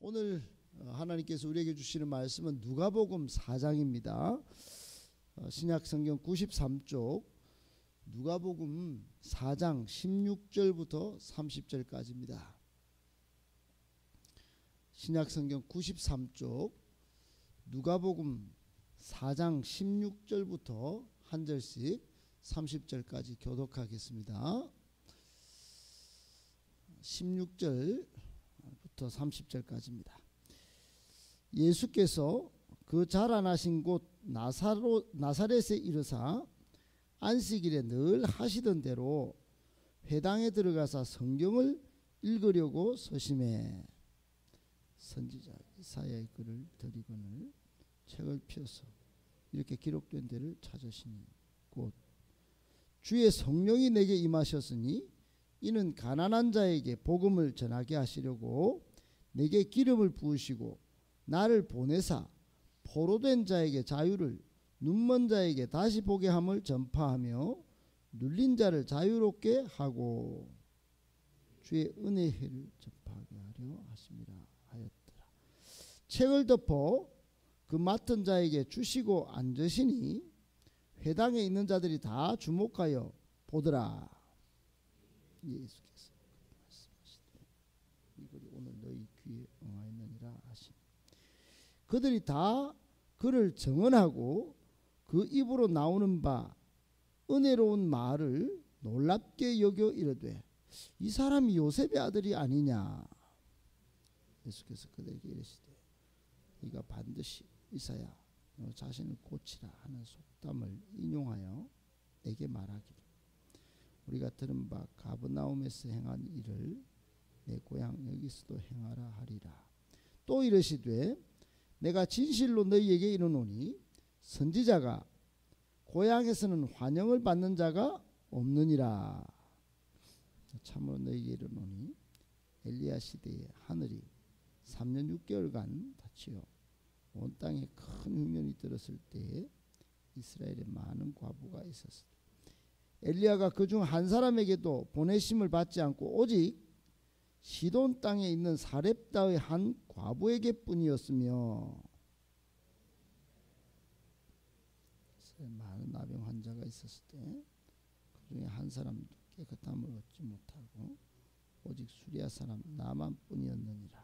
오늘 하나님께서 우리에게 주시는 말씀은 누가복음 4장입니다. 신약성경 93쪽 누가복음 4장 16절부터 30절까지입니다. 신약성경 93쪽 누가복음 4장 16절부터 한 절씩 30절까지 교독하겠습니다. 16절부터 30절까지입니다. 예수께서 그 자라나신 곳 나사렛에 이르사 안식일에 늘 하시던 대로 회당에 들어가사 성경을 읽으려고 서심해 선지자 이사야의 글을 들이거늘 책을 펴서 이렇게 기록된 데를 찾으시니 곧 주의 성령이 내게 임하셨으니 이는 가난한 자에게 복음을 전하게 하시려고 내게 기름을 부으시고 나를 보내사 포로된 자에게 자유를 눈먼 자에게 다시 보게 함을 전파하며 눌린 자를 자유롭게 하고 주의 은혜의 해를 전파하게 하려 하심이라 하였더라. 책을 덮어 그 맡은 자에게 주시고 앉으시니 회당에 있는 자들이 다 주목하여 보더라. 예수께서 말씀하시되 이 글이 오늘 너희 귀에 응하였느니라 하시니 그들이 다 그를 정언하고 그 입으로 나오는 바 은혜로운 말을 놀랍게 여겨 이르되 이 사람이 요셉의 아들이 아니냐. 예수께서 그들에게 이르시되 네가 반드시 이사야 너 자신을 고치라 하는 속담을 인용하여 내게 말하기를 우리가 들은 바 가버나움에서 행한 일을 내 고향 여기서도 행하라 하리라. 또 이르시되 내가 진실로 너희에게 이르노니 선지자가 고향에서는 환영을 받는 자가 없느니라. 참으로 너희에게 이르노니 엘리야 시대에 하늘이 3년 6개월간 닫히어 온 땅에 큰 흉년이 들었을 때에 이스라엘에 많은 과부가 있었으니 엘리야가 그중 한 사람에게도 보내심을 받지 않고 오직 시돈 땅에 있는 사렙다의 한 과부에게 뿐이었으며 많은 나병 환자가 있었을 때 그중에 한 사람도 깨끗함을 얻지 못하고 오직 수리아 사람 나만 뿐이었느니라.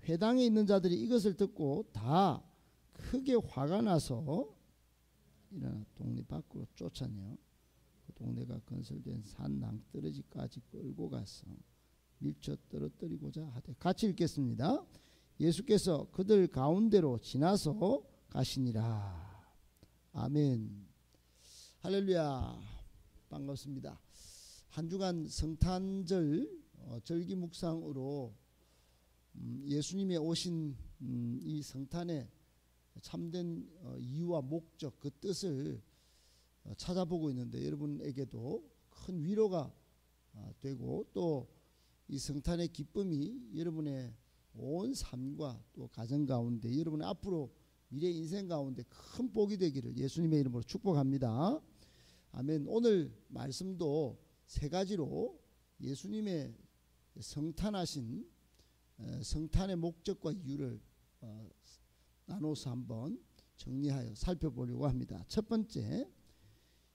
회당에 있는 자들이 이것을 듣고 다 크게 화가 나서 일어나 동네 밖으로 쫓아내어 그 동네가 건설된 산 낭떠러지까지 끌고 가서 밀쳐 떨어뜨리고자 하되. 같이 읽겠습니다. 예수께서 그들 가운데로 지나서 가시니라. 아멘. 할렐루야. 반갑습니다. 한 주간 성탄절 절기 묵상으로 예수님의 오신 이 성탄의 참된 이유와 목적 그 뜻을 찾아보고 있는데 여러분에게도 큰 위로가 되고 또 이 성탄의 기쁨이 여러분의 온 삶과 또 가정 가운데 여러분의 앞으로 미래 인생 가운데 큰 복이 되기를 예수님의 이름으로 축복합니다. 아멘. 오늘 말씀도 세 가지로 예수님의 성탄하신 성탄의 목적과 이유를 나눠서 한번 정리하여 살펴보려고 합니다. 첫 번째,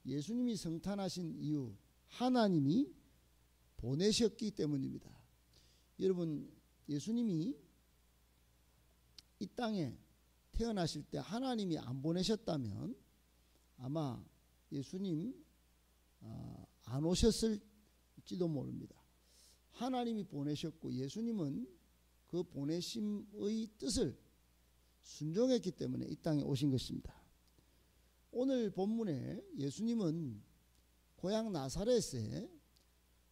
예수님이 성탄하신 이유, 하나님이 보내셨기 때문입니다. 여러분, 예수님이 이 땅에 태어나실 때 하나님이 안 보내셨다면 아마 예수님 안 오셨을지도 모릅니다. 하나님이 보내셨고 예수님은 그 보내심의 뜻을 순종했기 때문에 이 땅에 오신 것입니다. 오늘 본문에 예수님은 고향 나사렛에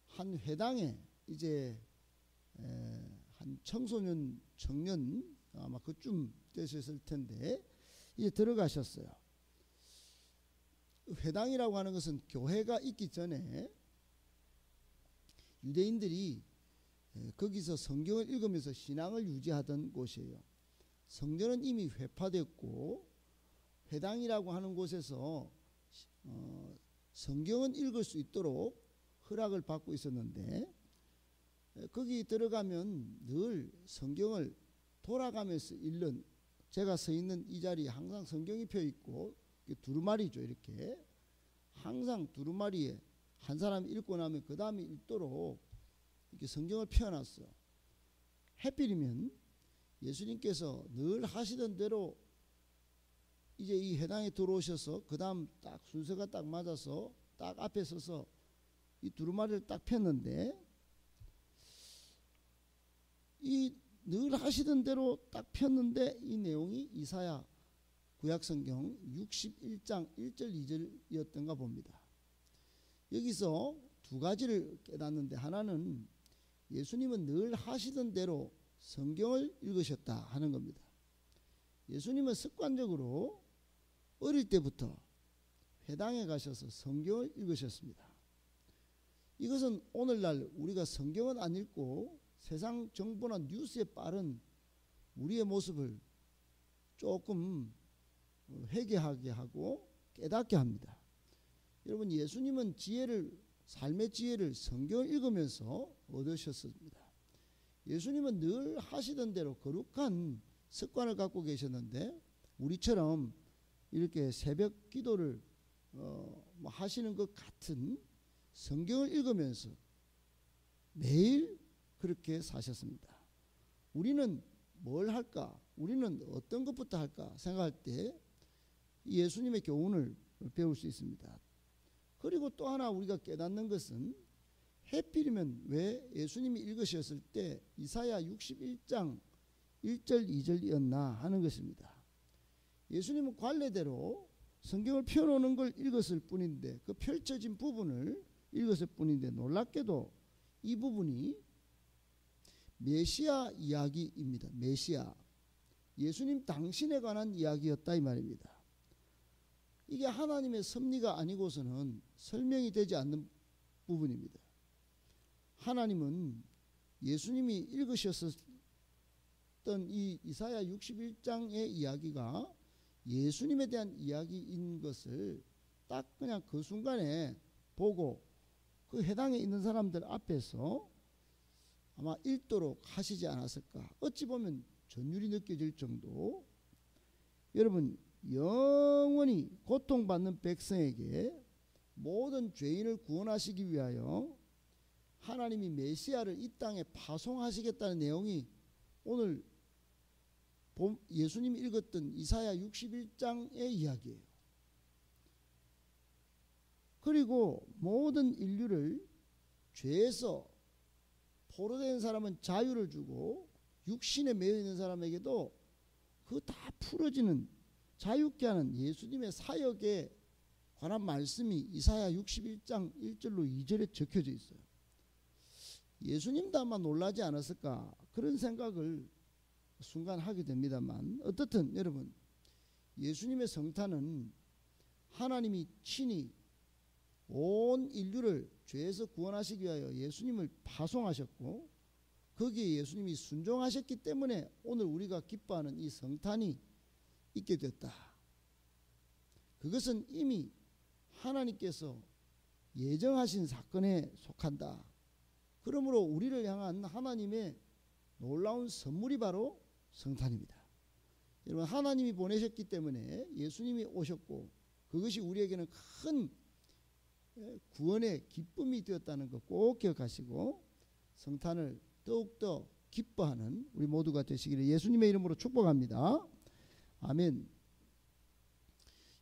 한 회당에 이제 한 청소년 청년 아마 그쯤 되셨을 텐데 이제 들어가셨어요. 회당이라고 하는 것은 교회가 있기 전에 유대인들이 거기서 성경을 읽으면서 신앙을 유지하던 곳이에요. 성전은 이미 회파됐고 회당이라고 하는 곳에서 성경은 읽을 수 있도록 허락을 받고 있었는데 거기 들어가면 늘 성경을 돌아가면서 읽는, 제가 서 있는 이 자리에 항상 성경이 펴 있고 두루마리죠. 이렇게 항상 두루마리에 한 사람이 읽고 나면 그 다음에 읽도록 이렇게 성경을 펴놨어요. 해필이면 예수님께서 늘 하시던 대로 이제 이 회당에 들어오셔서 그 다음 딱 순서가 딱 맞아서 딱 앞에 서서 이 두루마리를 딱 폈는데, 이 늘 하시던 대로 딱 폈는데 이 내용이 이사야 구약성경 61장 1절 2절이었던가 봅니다. 여기서 두 가지를 깨닫는데, 하나는 예수님은 늘 하시던 대로 성경을 읽으셨다 하는 겁니다. 예수님은 습관적으로 어릴 때부터 회당에 가셔서 성경을 읽으셨습니다. 이것은 오늘날 우리가 성경은 안 읽고 세상 정보나 뉴스에 빠른 우리의 모습을 조금 회개하게 하고 깨닫게 합니다. 여러분, 예수님은 삶의 지혜를 성경을 읽으면서 얻으셨습니다. 예수님은 늘 하시던 대로 거룩한 습관을 갖고 계셨는데, 우리처럼 이렇게 새벽 기도를 하시는 것 같은 성경을 읽으면서 매일 그렇게 사셨습니다. 우리는 뭘 할까? 우리는 어떤 것부터 할까 생각할 때 예수님의 교훈을 배울 수 있습니다. 그리고 또 하나 우리가 깨닫는 것은, 해필이면 왜 예수님이 읽으셨을 때 이사야 61장 1절 2절이었나 하는 것입니다. 예수님은 관례대로 성경을 펴놓는 걸 읽었을 뿐인데, 그 펼쳐진 부분을 읽었을 뿐인데, 놀랍게도 이 부분이 메시아 이야기입니다. 메시아, 예수님 당신에 관한 이야기였다 이 말입니다. 이게 하나님의 섭리가 아니고서는 설명이 되지 않는 부분입니다. 하나님은 예수님이 읽으셨던 이 이사야 61장의 이야기가 예수님에 대한 이야기인 것을 딱 그냥 그 순간에 보고 그 해당에 있는 사람들 앞에서 아마 읽도록 하시지 않았을까. 어찌 보면 전율이 느껴질 정도. 여러분, 영원히 고통받는 백성에게 모든 죄인을 구원하시기 위하여 하나님이 메시아를 이 땅에 파송하시겠다는 내용이 오늘 예수님이 읽었던 이사야 61장의 이야기예요. 그리고 모든 인류를 죄에서 포로된 사람은 자유를 주고, 육신에 매여 있는 사람에게도 그 다 풀어지는, 자유케 하는 예수님의 사역에 관한 말씀이 이사야 61장 1절로 2절에 적혀져 있어요. 예수님도 아마 놀라지 않았을까, 그런 생각을 순간 하게 됩니다만, 어떻든 여러분, 예수님의 성탄은 하나님이 친히 온 인류를 죄에서 구원하시기 위하여 예수님을 파송하셨고, 거기에 예수님이 순종하셨기 때문에 오늘 우리가 기뻐하는 이 성탄이 있게 됐다. 그것은 이미 하나님께서 예정하신 사건에 속한다. 그러므로 우리를 향한 하나님의 놀라운 선물이 바로 성탄입니다. 여러분, 하나님이 보내셨기 때문에 예수님이 오셨고, 그것이 우리에게는 큰 구원의 기쁨이 되었다는 것 꼭 기억하시고, 성탄을 더욱더 기뻐하는 우리 모두가 되시기를 예수님의 이름으로 축복합니다. 아멘.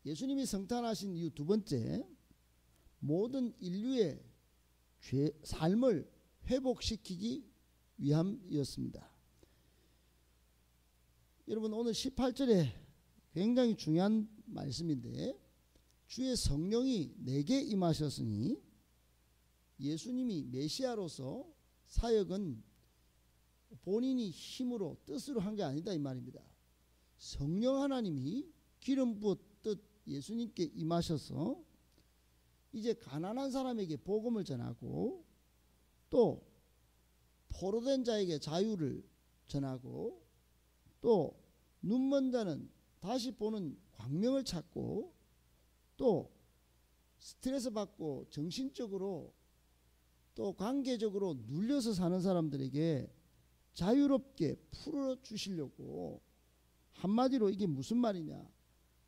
예수님이 성탄하신 이유 두 번째, 모든 인류의 삶을 회복시키기 위함이었습니다. 여러분, 오늘 18절에 굉장히 중요한 말씀인데, 주의 성령이 내게 임하셨으니, 예수님이 메시아로서 사역은 본인이 힘으로 뜻으로 한 게 아니다 이 말입니다. 성령 하나님이 기름 부었듯 예수님께 임하셔서 이제 가난한 사람에게 복음을 전하고, 또 포로된 자에게 자유를 전하고, 또 눈먼 자는 다시 보는 광명을 찾고, 또 스트레스 받고 정신적으로 또 관계적으로 눌려서 사는 사람들에게 자유롭게 풀어주시려고, 한마디로 이게 무슨 말이냐,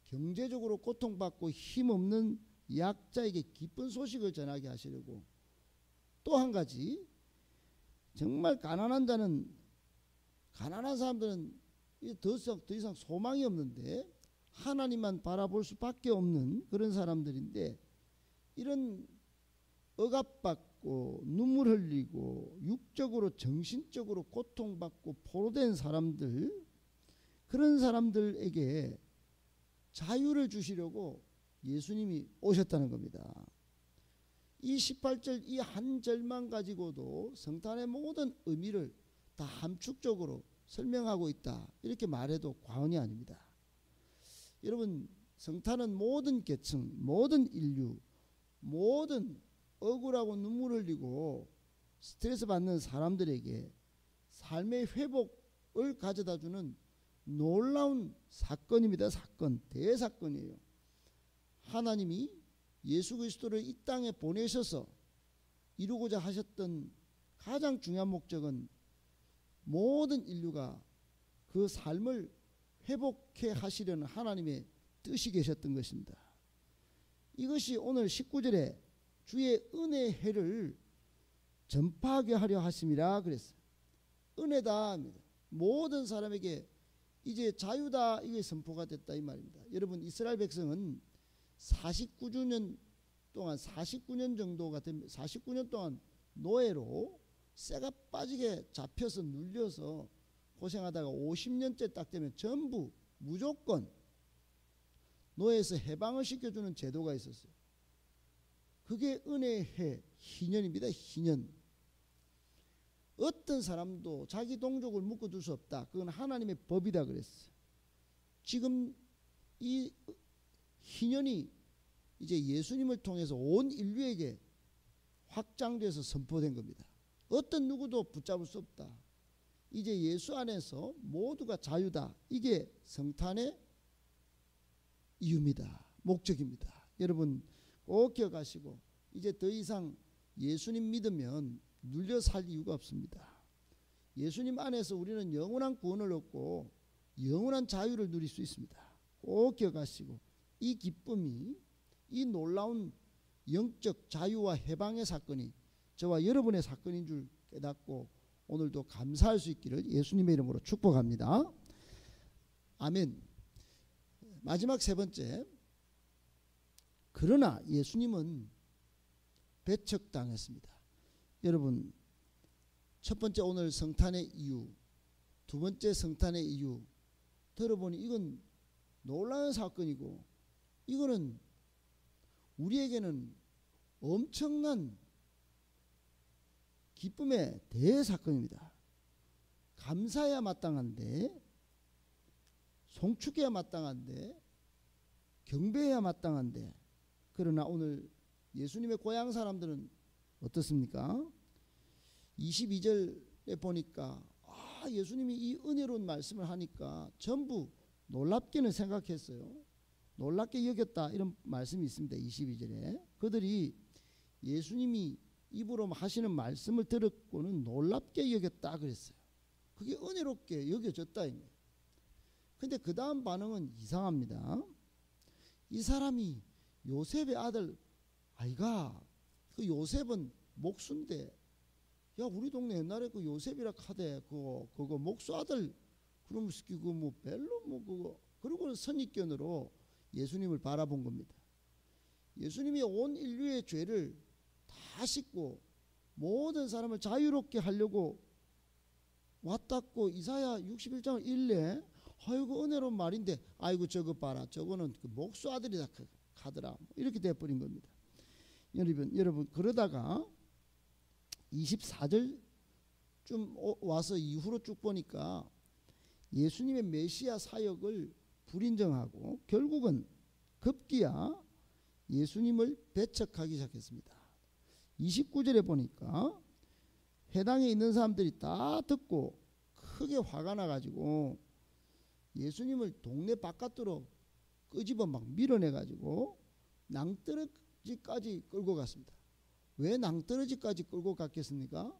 경제적으로 고통받고 힘없는 약자에게 기쁜 소식을 전하게 하시려고, 또 한 가지, 정말 가난한 사람들은 더 이상 소망이 없는데 하나님만 바라볼 수밖에 없는 그런 사람들인데, 이런 억압받고 눈물 흘리고 육적으로 정신적으로 고통받고 포로된 사람들, 그런 사람들에게 자유를 주시려고 예수님이 오셨다는 겁니다. 이 18절 이 한 절만 가지고도 성탄의 모든 의미를 다 함축적으로 설명하고 있다, 이렇게 말해도 과언이 아닙니다. 여러분, 성탄은 모든 계층, 모든 인류, 모든 억울하고 눈물 흘리고 스트레스 받는 사람들에게 삶의 회복을 가져다 주는 놀라운 사건입니다. 사건, 대사건이에요. 하나님이 예수 그리스도를 이 땅에 보내셔서 이루고자 하셨던 가장 중요한 목적은 모든 인류가 그 삶을 회복해 하시려는 하나님의 뜻이 계셨던 것입니다. 이것이 오늘 19절에 주의 은혜의 해를 전파하게 하려 하심이라 그랬어요. 은혜다, 모든 사람에게 이제 자유다, 이게 선포가 됐다 이 말입니다. 여러분, 이스라엘 백성은 49년 정도가 되면 49년 동안 노예로 쇠가 빠지게 잡혀서 눌려서 고생하다가 50년째 딱 되면 전부 무조건 노예에서 해방을 시켜주는 제도가 있었어요. 그게 은혜의 해, 희년입니다. 희년. 어떤 사람도 자기 동족을 묶어둘 수 없다, 그건 하나님의 법이다 그랬어요. 지금 이 희년이 이제 예수님을 통해서 온 인류에게 확장돼서 선포된 겁니다. 어떤 누구도 붙잡을 수 없다. 이제 예수 안에서 모두가 자유다. 이게 성탄의 이유입니다. 목적입니다. 여러분 꼭 기억하시고, 이제 더 이상 예수님 믿으면 눌려 살 이유가 없습니다. 예수님 안에서 우리는 영원한 구원을 얻고 영원한 자유를 누릴 수 있습니다. 꼭 기억하시고, 이 기쁨이, 이 놀라운 영적 자유와 해방의 사건이 저와 여러분의 사건인 줄 깨닫고 오늘도 감사할 수 있기를 예수님의 이름으로 축복합니다. 아멘. 마지막 세 번째, 그러나 예수님은 배척당했습니다. 여러분, 첫 번째 오늘 성탄의 이유, 두 번째 성탄의 이유 들어보니 이건 놀라운 사건이고, 이거는 우리에게는 엄청난 기쁨의 대사건입니다. 감사해야 마땅한데, 송축해야 마땅한데, 경배해야 마땅한데, 그러나 오늘 예수님의 고향 사람들은 어떻습니까? 22절에 보니까 예수님이 이 은혜로운 말씀을 하니까 전부 놀랍게는 생각했어요. 놀랍게 여겼다, 이런 말씀이 있습니다. 22절에 그들이 예수님이 입으로 하시는 말씀을 들었고는 놀랍게 여겼다 그랬어요. 그게 은혜롭게 여겨졌다. 근데 그 다음 반응은 이상합니다. 이 사람이 요셉의 아들 아이가, 그 요셉은 목수인데, 야 우리 동네 옛날에 그 요셉이라 카대 그거 목수 아들, 그러면서 그거 뭐 별로 뭐 그거, 그리고는 선입견으로 예수님을 바라본 겁니다. 예수님이 온 인류의 죄를 다 씻고 모든 사람을 자유롭게 하려고 왔다고 이사야 61장을 읽래. 아이고 은혜로운 말인데, 아이고 저거 봐라, 저거는 그 목수 아들이다 하더라, 이렇게 돼버린 겁니다. 여러분 그러다가 24절 좀 와서 이후로 쭉 보니까 예수님의 메시아 사역을 불인정하고 결국은 급기야 예수님을 배척하기 시작했습니다. 29절에 보니까 해당에 있는 사람들이 다 듣고 크게 화가 나가지고 예수님을 동네 바깥으로 끄집어 막 밀어내가지고 낭떠러지까지 끌고 갔습니다. 왜 낭떠러지까지 끌고 갔겠습니까?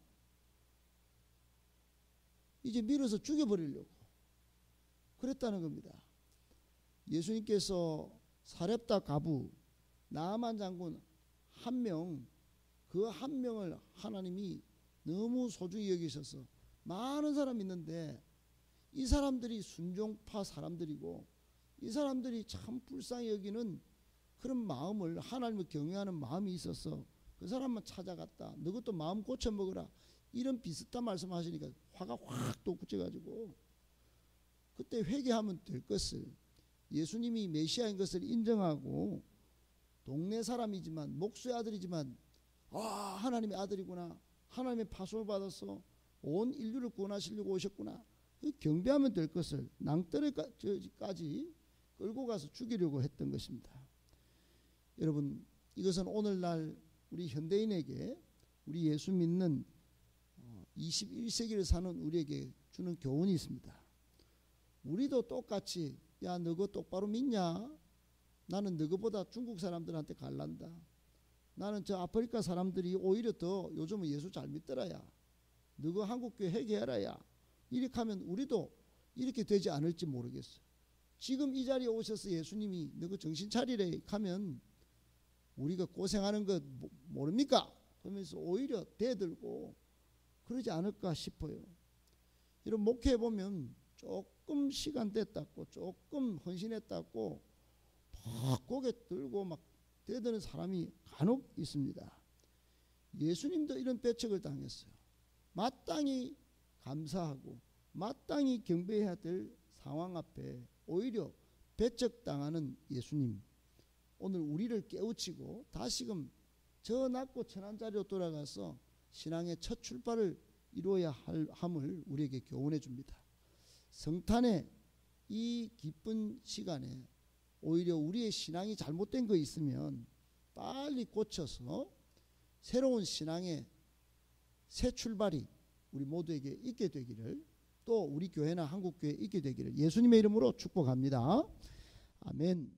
이제 밀어서 죽여버리려고 그랬다는 겁니다. 예수님께서 사렙다 가부 나아만 장군 한 명, 그 한 명을 하나님이 너무 소중히 여기셔서 많은 사람이 있는데 이 사람들이 순종파 사람들이고 이 사람들이 참 불쌍히 여기는 그런 마음을 하나님을 경외하는 마음이 있어서 그 사람만 찾아갔다. 너것도 마음 고쳐 먹어라. 이런 비슷한 말씀하시니까 화가 확 돋구쳐가지고 그때 회개하면 될 것을 예수님이 메시아인 것을 인정하고 동네 사람이지만 목수의 아들이지만 하나님의 아들이구나. 하나님의 파송을 받아서 온 인류를 구원하시려고 오셨구나. 경배하면 될 것을 낭떠러지까지 끌고 가서 죽이려고 했던 것입니다. 여러분, 이것은 오늘날 우리 현대인에게 우리 예수 믿는 21세기를 사는 우리에게 주는 교훈이 있습니다. 우리도 똑같이 야 너거 똑바로 믿냐? 나는 너거보다 중국 사람들한테 갈란다. 나는 저 아프리카 사람들이 오히려 더 요즘은 예수 잘 믿더라야. 너거 한국교회 회개해라야. 이렇게 하면 우리도 이렇게 되지 않을지 모르겠어요. 지금 이 자리에 오셔서 예수님이 너거 정신 차리래 하면 우리가 고생하는 거 모릅니까? 그러면서 오히려 대들고 그러지 않을까 싶어요. 이런 목회해 보면 조금 시간 됐다고 조금 헌신했다고 막 고개 들고 막 대드는 사람이 간혹 있습니다. 예수님도 이런 배척을 당했어요. 마땅히 감사하고 마땅히 경배해야 될 상황 앞에 오히려 배척당하는 예수님, 오늘 우리를 깨우치고 다시금 저 낮고 천한 자리로 돌아가서 신앙의 첫 출발을 이루어야 함을 우리에게 교훈해 줍니다. 성탄의 이 기쁜 시간에 오히려 우리의 신앙이 잘못된 거 있으면 빨리 고쳐서 새로운 신앙의 새 출발이 우리 모두에게 있게 되기를, 또 우리 교회나 한국교회에 있게 되기를 예수님의 이름으로 축복합니다. 아멘.